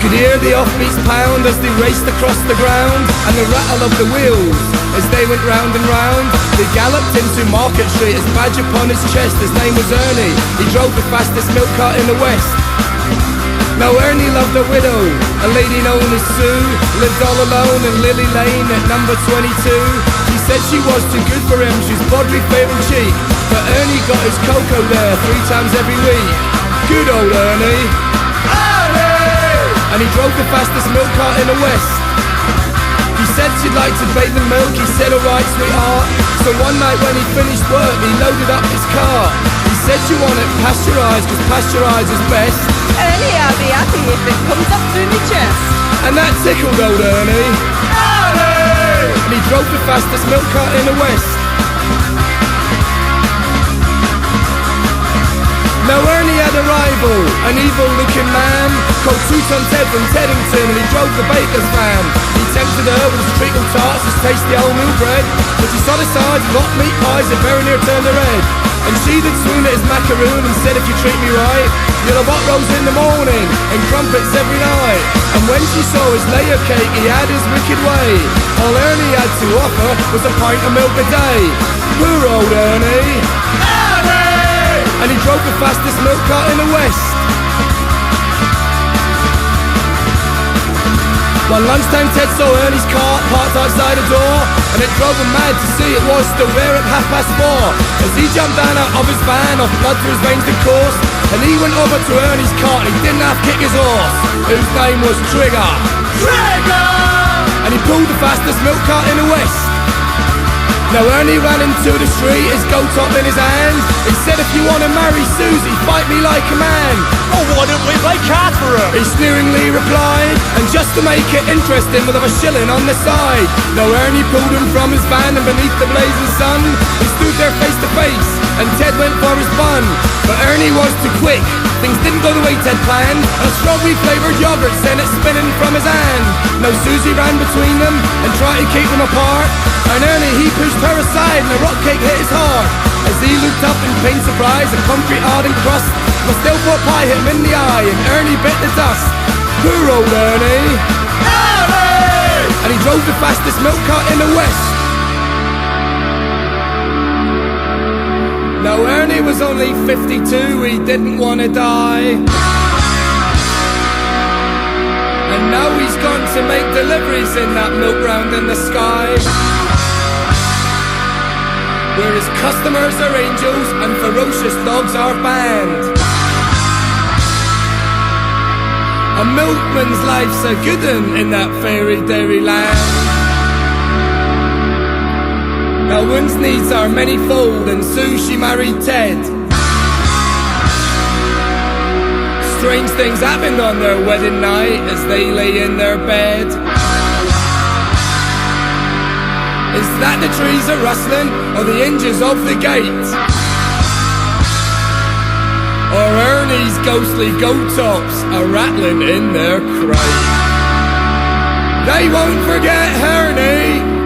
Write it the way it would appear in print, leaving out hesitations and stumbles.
could hear the offbeats pound as they raced across the ground, and the rattle of the wheels as they went round and round. They galloped into Market Street, his badge upon his chest. His name was Ernie, he drove the fastest milk cart in the West. Now Ernie loved a widow, a lady known as Sue, lived all alone in Lily Lane at number 22. She said she was too good for him, she's Bodley favourite cheek, but Ernie got his cocoa there 3 times every week. Good old Ernie, Ernie! And he drove the fastest milk cart in the West. She said she'd like to bathe in milk, he said alright sweetheart. So one night when he finished work, he loaded up his car. He said you want it pasteurised, cause pasteurised is best. Ernie, I'll be happy if it comes up through my chest. And that tickled old Ernie, Ernie! And he drove the fastest milk cart in the West. Now Ernie had a rival, an evil-looking man called Two-Ton Ted from Teddington, and he drove the baker's van. He tempted her with his treacle tarts, his tasty wholemeal bread, but she saw the sides of hot meat pies that very near turned her head. And she did swoon at his macaroon and said, if you treat me right, you'll have hot rolls in the morning and crumpets every night. And when she saw his layer cake, he had his wicked way. All Ernie had to offer was a pint of milk a day. Poor old Ernie, Ernie! And he drove the fastest milk cart in the West. One lunchtime Ted saw Ernie's cart parked outside the door, and it drove him mad to see it was still there at 4:30. As he jumped down out of his van, off blood through his veins did course, and he went over to Ernie's cart and he didn't have to kick his horse, whose name was Trigger. Trigger! And he pulled the fastest milk cart in the West. Now Ernie ran into the street, his goat top in his hand. He said, if you want to marry Susie, fight me like a man. Oh, why don't we play Catherine? He sneeringly replied, and just to make it interesting, we'll have a shilling on the side. Now Ernie pulled him from his van, and beneath the blazing sun, they stood there face to face, and Ted went for his bun. But Ernie was too quick, things didn't go the way Ted planned, and a strawberry flavoured yogurt sent it spinning from his hand. Now Susie ran between them and tried to keep them apart, and Ernie he pushed her aside and the rock cake hit his heart. As he looked up in pain surprise, the concrete hardened crust was still pot pie hit him in the eye, and Ernie bit the dust. Poor old Ernie, Ernie! And he drove the fastest milk cart in the West. Now Ernie was only 52, he didn't want to die, and now he's gone to make deliveries in that milk round in the sky, where his customers are angels and ferocious dogs are banned. A milkman's life's a good un in that fairy dairy land. Now one's needs are many-fold, and Sue she married Ted. Strange things happened on their wedding night as they lay in their bed. Is that the trees are rustling, or the hinges of the gate? Or Ernie's ghostly goat tops are rattling in their crate? They won't forget Ernie.